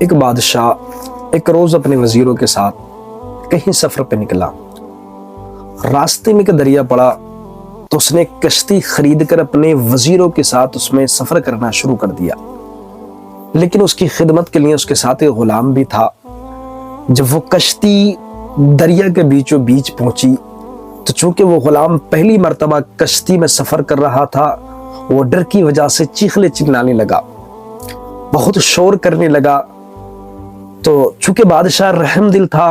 एक बादशाह एक रोज अपने वजीरों के साथ कहीं सफर पे निकला। रास्ते में एक दरिया पड़ा तो उसने कश्ती खरीद कर अपने वजीरों के साथ उसमें सफर करना शुरू कर दिया। लेकिन उसकी खिदमत के लिए उसके साथ एक गुलाम भी था। जब वो कश्ती दरिया के बीचों बीच पहुंची तो चूंकि वो गुलाम पहली मर्तबा कश्ती में सफर कर रहा था, वो डर की वजह से चीखने चिल्लाने लगा, बहुत शोर करने लगा। तो चूंकि बादशाह रहमदिल था,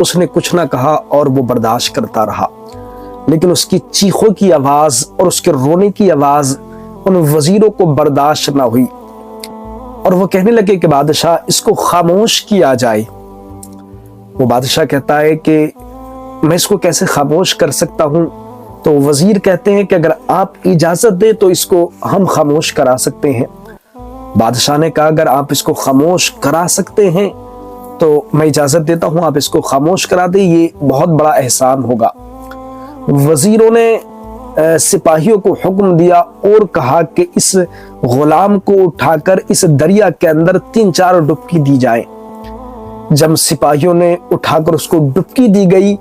उसने कुछ ना कहा और वो बर्दाश्त करता रहा। लेकिन उसकी चीखों की आवाज और उसके रोने की आवाज उन वजीरों को बर्दाश्त ना हुई और वो कहने लगे कि बादशाह, इसको खामोश किया जाए। वो बादशाह कहता है कि मैं इसको कैसे खामोश कर सकता हूं? तो वजीर कहते हैं कि अगर आप इजाजत दे तो इसको हम खामोश करा सकते हैं। बादशाह ने कहा, अगर आप इसको खामोश करा सकते हैं तो मैं इजाजत देता हूं, आप इसको खामोश करा दे, ये बहुत बड़ा एहसान होगा। वजीरों ने सिपाहियों को हुक्म दिया और कहा कि इस गुलाम को उठाकर इस दरिया के अंदर 3-4 डुबकी दी जाए। जब सिपाहियों ने उठाकर उसको डुबकी दी गई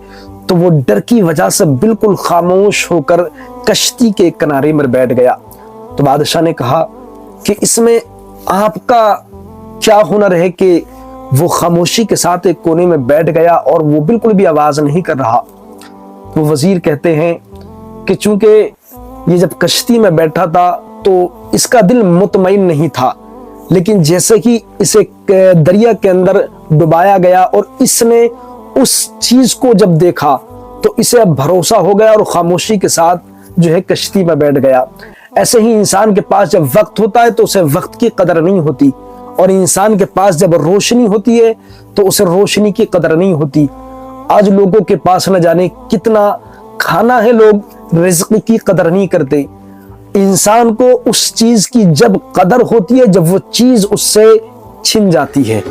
तो वो डर की वजह से बिल्कुल खामोश होकर कश्ती के किनारे में बैठ गया। तो बादशाह ने कहा कि इसमें आपका क्या हुनर है कि वो खामोशी के साथ एक कोने में बैठ गया और वो बिल्कुल भी आवाज नहीं कर रहा। वो वजीर कहते हैं कि चूंकि ये जब कश्ती में बैठा था तो इसका दिल मुतमईन नहीं था, लेकिन जैसे ही इसे दरिया के अंदर डुबाया गया और इसने उस चीज को जब देखा तो इसे अब भरोसा हो गया और खामोशी के साथ जो है कश्ती में बैठ गया। ऐसे ही इंसान के पास जब वक्त होता है तो उसे वक्त की कदर नहीं होती, और इंसान के पास जब रोशनी होती है तो उसे रोशनी की कदर नहीं होती। आज लोगों के पास न जाने कितना खाना है, लोग रिज़्क़ की कदर नहीं करते। इंसान को उस चीज की जब कदर होती है जब वो चीज उससे छिन जाती है।